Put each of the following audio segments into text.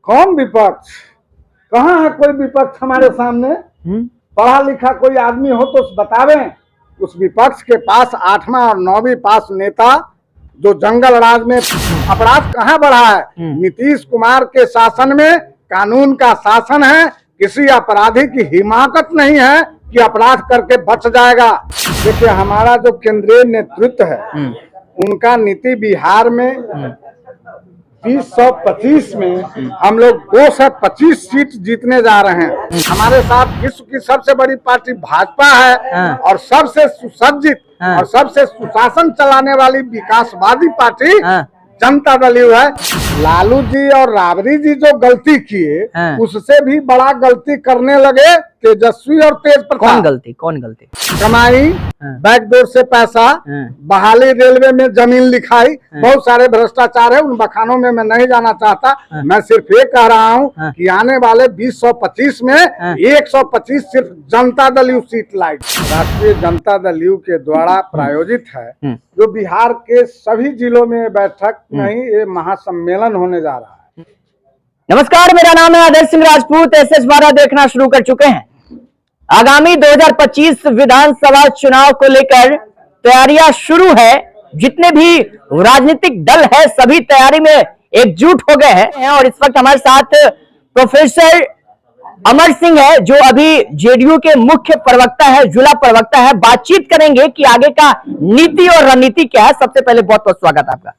कौन विपक्ष? कहाँ है कोई विपक्ष हमारे सामने? पढ़ा लिखा कोई आदमी हो तो बतावें। उस विपक्ष के पास 8वां और 9वीं पास नेता जो जंगल राज में अपराध कहाँ बढ़ा है? नीतीश कुमार के शासन में कानून का शासन है, किसी अपराधी की हिमाकत नहीं है कि अपराध करके बच जाएगा। देखिए, हमारा जो केंद्रीय नेतृत्व है उनका नीति बिहार में 2025 में हम लोग 225 सीट जीतने जा रहे हैं। हमारे साथ विश्व की सबसे बड़ी पार्टी भाजपा है और सबसे सुसज्जित और सबसे सुशासन चलाने वाली विकासवादी पार्टी जनता दल यू है। लालू जी और राबड़ी जी जो गलती किए उससे भी बड़ा गलती करने लगे तेजस्वी और तेज प्रताप। कौन गलती? कमाई, बैकडोर से पैसा, बहाली रेलवे में जमीन लिखाई, बहुत सारे भ्रष्टाचार है। उन बखानों में मैं नहीं जाना चाहता। मैं सिर्फ ये कह रहा हूँ कि आने वाले 2025 में 125 सिर्फ जनता दल यू सीट लाई। राष्ट्रीय जनता दल यू के द्वारा प्रायोजित है जो बिहार के सभी जिलों में बैठक नहीं, ये महासम्मेलन होने जा रहा है। नमस्कार, मेरा नाम है आदर्श सिंह राजपूत। SS 12 देखना शुरू कर चुके हैं। आगामी 2025 विधानसभा चुनाव को लेकर तैयारियां शुरू है। जितने भी राजनीतिक दल है सभी तैयारी में एकजुट हो गए हैं और इस वक्त हमारे साथ प्रोफेसर अमर सिंह है जो अभी जेडीयू के मुख्य प्रवक्ता है, जिला प्रवक्ता है। बातचीत करेंगे कि आगे का नीति और रणनीति क्या है। सबसे पहले बहुत बहुत स्वागत आपका।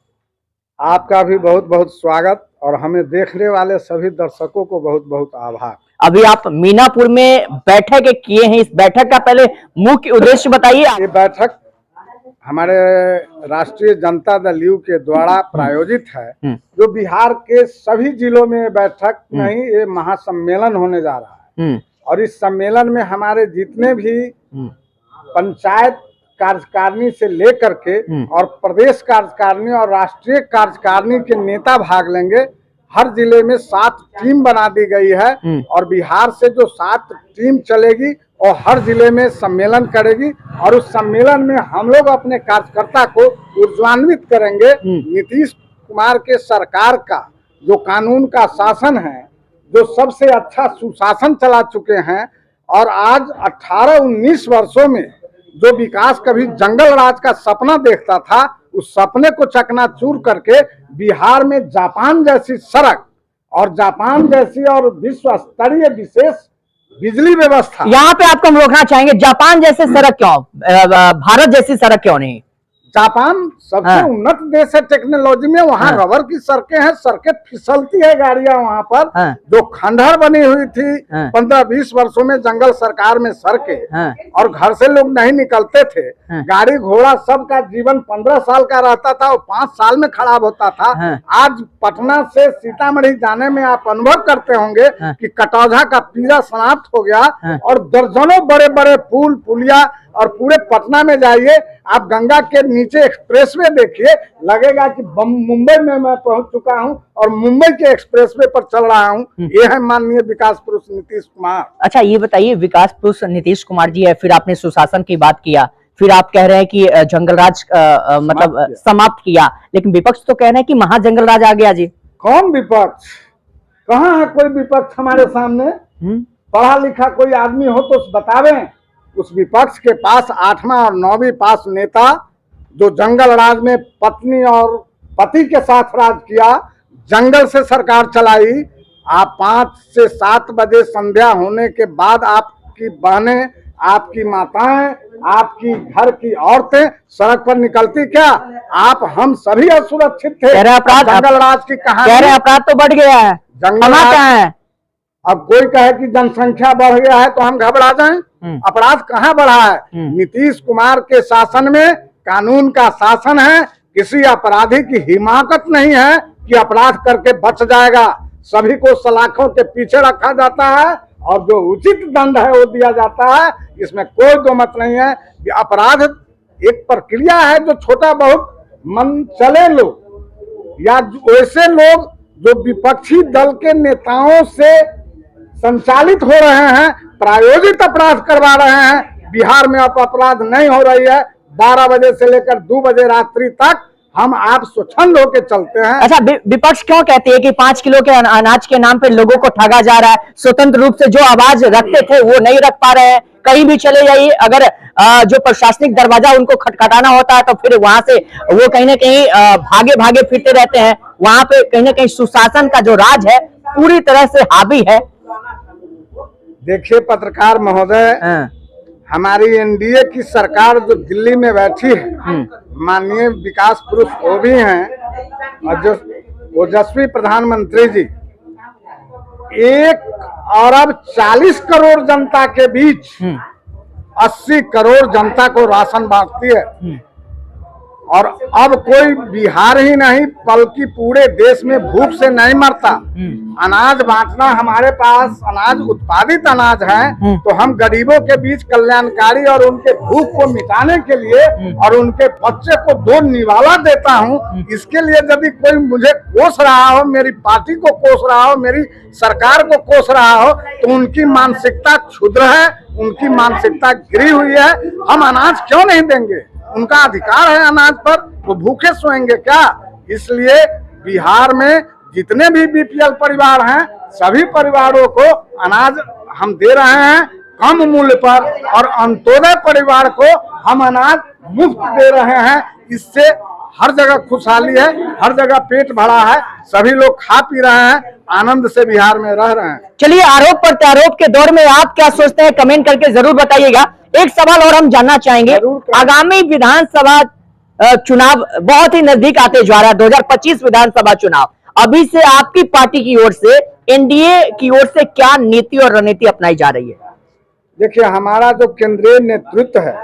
आपका भी बहुत बहुत स्वागत और हमें देखने वाले सभी दर्शकों को बहुत बहुत आभार। अभी आप मीनापुर में बैठक किए हैं, इस बैठक का पहले मुख्य उद्देश्य बताइए। ये बैठक हमारे राष्ट्रीय जनता दल यू के द्वारा प्रायोजित है जो बिहार के सभी जिलों में बैठक नहीं, ये महासम्मेलन होने जा रहा है। और इस सम्मेलन में हमारे जितने भी पंचायत कार्यकारिणी से लेकर के और प्रदेश कार्यकारिणी और राष्ट्रीय कार्यकारिणी के नेता भाग लेंगे। हर जिले में 7 टीम बना दी गई है और बिहार से जो 7 टीम चलेगी और हर जिले में सम्मेलन करेगी और उस सम्मेलन में हम लोग अपने कार्यकर्ता को ऊर्जान्वित करेंगे। नीतीश कुमार के सरकार का जो कानून का शासन है, जो सबसे अच्छा सुशासन चला चुके हैं और आज 18-19 वर्षों में जो विकास कभी जंगल राज का सपना देखता था उस सपने को चकनाचूर करके बिहार में जापान जैसी सड़क और जापान जैसी और विश्व स्तरीय विशेष बिजली व्यवस्था। यहाँ पे आपको हम रोकना चाहेंगे, जापान जैसे सड़क क्यों, भारत जैसी सड़क क्यों नहीं? जापान सबसे उन्नत देश है टेक्नोलॉजी में। वहाँ रबर की सड़कें हैं, सड़कें फिसलती है गाड़ियां वहाँ पर। जो खंडहर बनी हुई थी 15-20 वर्षों में जंगल सरकार में सड़कें और घर से लोग नहीं निकलते थे। गाड़ी घोड़ा सबका जीवन 15 साल का रहता था और 5 साल में खराब होता था। आज पटना से सीतामढ़ी जाने में आप अनुभव करते होंगे कि कटौझा का पीड़ा समाप्त हो गया और दर्जनों बड़े बड़े पुल पुलिया और पूरे पटना में जाइए आप गंगा के नीचे एक्सप्रेसवे देखिए, लगेगा कि मुंबई में मैं पहुंच चुका हूं और मुंबई के एक्सप्रेसवे पर चल रहा हूं। ये है माननीय विकास पुरुष नीतीश कुमार। अच्छा, ये बताइए, विकास पुरुष नीतीश कुमार जी है, फिर आपने सुशासन की बात किया, फिर आप कह रहे हैं कि जंगलराज मतलब समाप्त किया, लेकिन विपक्ष तो कह रहे हैं कि महाजंगलराज आ गया जी। कौन विपक्ष? कहाँ है कोई विपक्ष हमारे सामने? पढ़ा लिखा कोई आदमी हो तो बतावें। उस विपक्ष के पास 8वां और 9वीं पास नेता जो जंगल राज में पत्नी और पति के साथ राज किया, जंगल से सरकार चलाई। आप 5 से 7 बजे संध्या होने के बाद आपकी बहनें, आपकी माताएं, आपकी घर की औरतें सड़क पर निकलती क्या? आप हम सभी असुरक्षित थे। जंगल राज की कहानी, अपराध तो बढ़ गया है, जंगल राज है। अब कोई कहे कि जनसंख्या बढ़ गया है तो हम घबरा जाएं? अपराध कहाँ बढ़ा है? नीतीश कुमार के शासन में कानून का शासन है, किसी अपराधी की हिमाकत नहीं है कि अपराध करके बच जाएगा। सभी को सलाखों के पीछे रखा जाता है और जो उचित दंड है वो दिया जाता है। इसमें कोई दो मत नहीं है। अपराध एक प्रक्रिया है जो छोटा बहुत मन चले लोग या वैसे लोग जो विपक्षी दल के नेताओं से संचालित हो रहे हैं, प्रायोजित अपराध करवा रहे हैं। बिहार में अब अपराध नहीं हो रही है। 12 बजे से लेकर 2 बजे रात्रि तक हम आप स्वच्छंद होके चलते हैं। अच्छा, विपक्ष क्यों कहती है कि 5 किलो के अनाज के नाम पे लोगों को ठगा जा रहा है? स्वतंत्र रूप से जो आवाज रखते थे वो नहीं रख पा रहे हैं। कहीं भी चले जाइए, अगर जो प्रशासनिक दरवाजा उनको खटखटाना होता है तो फिर वहां से वो कहीं ना कहीं भागे भागे फिरते रहते हैं। वहां पे कहीं ना कहीं सुशासन का जो राज है पूरी तरह से हावी है। देखिए पत्रकार महोदय, हमारी एनडीए की सरकार जो दिल्ली में बैठी है, माननीय विकास पुरुष वो भी हैं और जो ओजस्वी प्रधानमंत्री जी 1 अरब 40 करोड़ जनता के बीच 80 करोड़ जनता को राशन बांटती है। और अब कोई बिहार ही नहीं बल्कि पूरे देश में भूख से नहीं मरता। अनाज बांटना, हमारे पास अनाज उत्पादित अनाज है तो हम गरीबों के बीच कल्याणकारी और उनके भूख को मिटाने के लिए और उनके बच्चे को 2 निवाला देता हूं। इसके लिए यदि कोई मुझे कोस रहा हो, मेरी पार्टी को कोस रहा हो, मेरी सरकार को कोस रहा हो, तो उनकी मानसिकता क्षुद्र है, उनकी मानसिकता गिरी हुई है। हम अनाज क्यों नहीं देंगे? उनका अधिकार है अनाज पर, वो भूखे सोएंगे क्या? इसलिए बिहार में जितने भी बीपीएल परिवार हैं सभी परिवारों को अनाज हम दे रहे हैं कम मूल्य पर, और अंत्योदय परिवार को हम अनाज मुफ्त दे रहे हैं। इससे हर जगह खुशहाली है, हर जगह पेट भरा है, सभी लोग खा पी रहे हैं, आनंद से बिहार में रह रहे हैं। चलिए, आरोप प्रत्यारोप के दौर में आप क्या सोचते हैं, कमेंट करके जरूर बताइएगा। एक सवाल और हम जानना चाहेंगे, आगामी विधानसभा चुनाव बहुत ही नजदीक आते जा रहा है, 2025 विधानसभा चुनाव। अभी से आपकी पार्टी की ओर से, एनडीए की ओर से क्या नीति और रणनीति अपनाई जा रही है? देखिए, हमारा जो केंद्रीय नेतृत्व है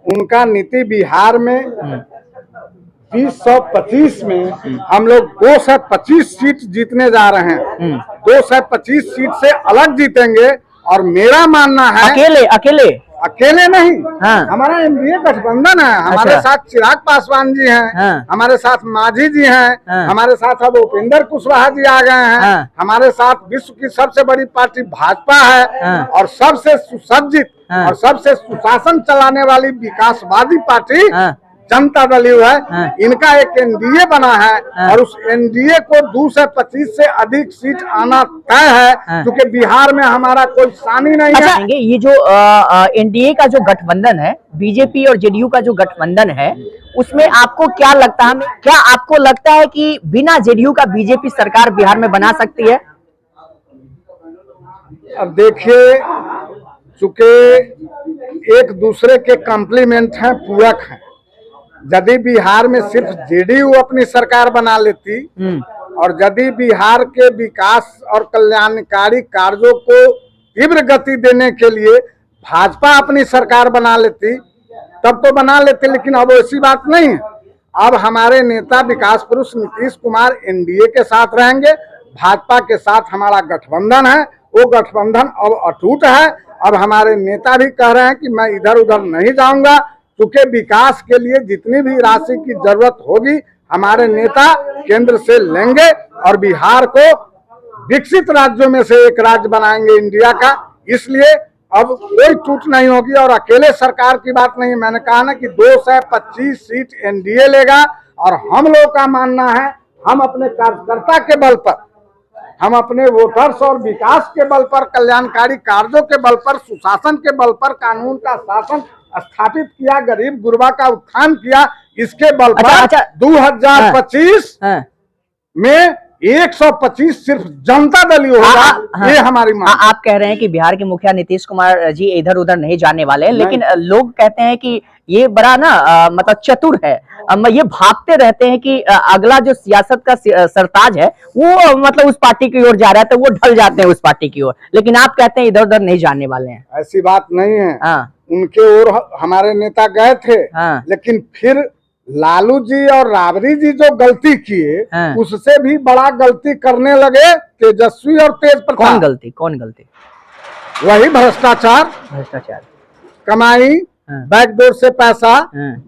उनका नीति बिहार में 2025 में हम लोग 225 सीट जीतने जा रहे हैं। 225 सीट से अलग जीतेंगे। और मेरा मानना है अकेले नहीं, हमारा एनडीए गठबंधन है। हमारे साथ चिराग पासवान जी हैं, हमारे साथ मांझी जी हैं, हमारे साथ अब उपेंद्र कुशवाहा जी आ गए हैं, हमारे साथ विश्व की सबसे बड़ी पार्टी भाजपा है, और सबसे सुसज्जित और सबसे सुशासन चलाने वाली विकासवादी पार्टी जनता दल है। इनका एक एनडीए बना है और उस एनडीए को 225 से अधिक सीट आना तय है, क्योंकि बिहार में हमारा कोई सानी नहीं है। ये जो एनडीए का जो गठबंधन है, बीजेपी और जेडीयू का जो गठबंधन है, उसमें आपको क्या लगता है, क्या आपको लगता है कि बिना जेडीयू का बीजेपी सरकार बिहार में बना सकती है? अब देखिए, चूंकि एक दूसरे के कॉम्प्लीमेंट हैं, पूरक हैं। यदि बिहार में सिर्फ जेडीयू अपनी सरकार बना लेती और यदि बिहार के विकास और कल्याणकारी कार्यों को तीव्र गति देने के लिए भाजपा अपनी सरकार बना लेती तब तो बना लेते, लेकिन अब ऐसी बात नहीं है। अब हमारे नेता विकास पुरुष नीतीश कुमार एनडीए के साथ रहेंगे, भाजपा के साथ हमारा गठबंधन है, वो गठबंधन अब अटूट है। अब हमारे नेता भी कह रहे हैं कि मैं इधर उधर नहीं जाऊंगा, क्योंकि विकास के लिए जितनी भी राशि की जरूरत होगी हमारे नेता केंद्र से लेंगे और बिहार को विकसित राज्यों में से एक राज्य बनाएंगे इंडिया का। इसलिए अब कोई टूट नहीं होगी और अकेले सरकार की बात नहीं। मैंने कहा ना कि 225 सीट एनडीए लेगा, और हम लोग का मानना है हम अपने कार्यकर्ता के बल पर, हम अपने वोटर्स और विकास के बल पर, कल्याणकारी कार्यों के बल पर, सुशासन के बल पर कानून का शासन स्थापित किया, गरीब गुरबा का उत्थान किया, इसके बल पर 2025 में 125 सिर्फ जनता दल ही होगा। ये हमारी मांग। आप कह रहे हैं कि बिहार के मुखिया नीतीश कुमार जी इधर उधर नहीं जाने वाले हैं, लेकिन लोग कहते हैं कि ये बड़ा ना मतलब चतुर है, ये भागते रहते हैं कि अगला जो सियासत का सरताज है वो मतलब उस पार्टी की ओर जा रहा है तो वो ढल जाते हैं उस पार्टी की ओर, लेकिन आप कहते हैं इधर उधर नहीं जाने वाले हैं। ऐसी बात नहीं है। उनके ओर हमारे नेता गए थे, लेकिन फिर लालू जी और राबड़ी जी जो गलती किए उससे भी बड़ा गलती करने लगे तेजस्वी और तेज प्रताप। कौन गलती? वही भ्रष्टाचार, कमाई, बैकडोर से पैसा,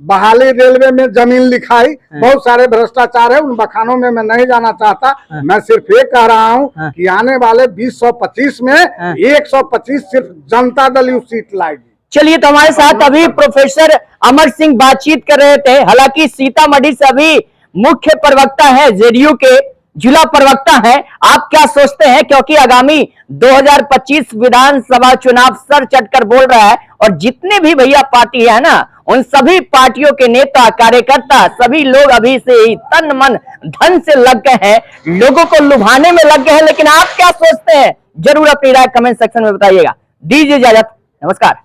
बहाली रेलवे में जमीन लिखाई, बहुत सारे भ्रष्टाचार है। उन बखानों में मैं नहीं जाना चाहता। मैं सिर्फ ये कह रहा हूँ कि आने वाले 2025 में 125 सिर्फ जनता दल सीट लाएगी। चलिए, तो हमारे साथ अभी प्रोफेसर अमर सिंह बातचीत कर रहे थे। हालांकि सीतामढ़ी से अभी मुख्य प्रवक्ता है, जेडीयू के जिला प्रवक्ता है। आप क्या सोचते हैं, क्योंकि आगामी 2025 विधानसभा चुनाव सर चढ़कर बोल रहा है और जितने भी भैया पार्टी है ना, उन सभी पार्टियों के नेता कार्यकर्ता सभी लोग अभी से ही तन मन धन से लग गए हैं, लोगों को लुभाने में लग गए हैं। लेकिन आप क्या सोचते हैं, जरूर अपनी राय कमेंट सेक्शन में बताइएगा। दीजिए इजाजत, नमस्कार।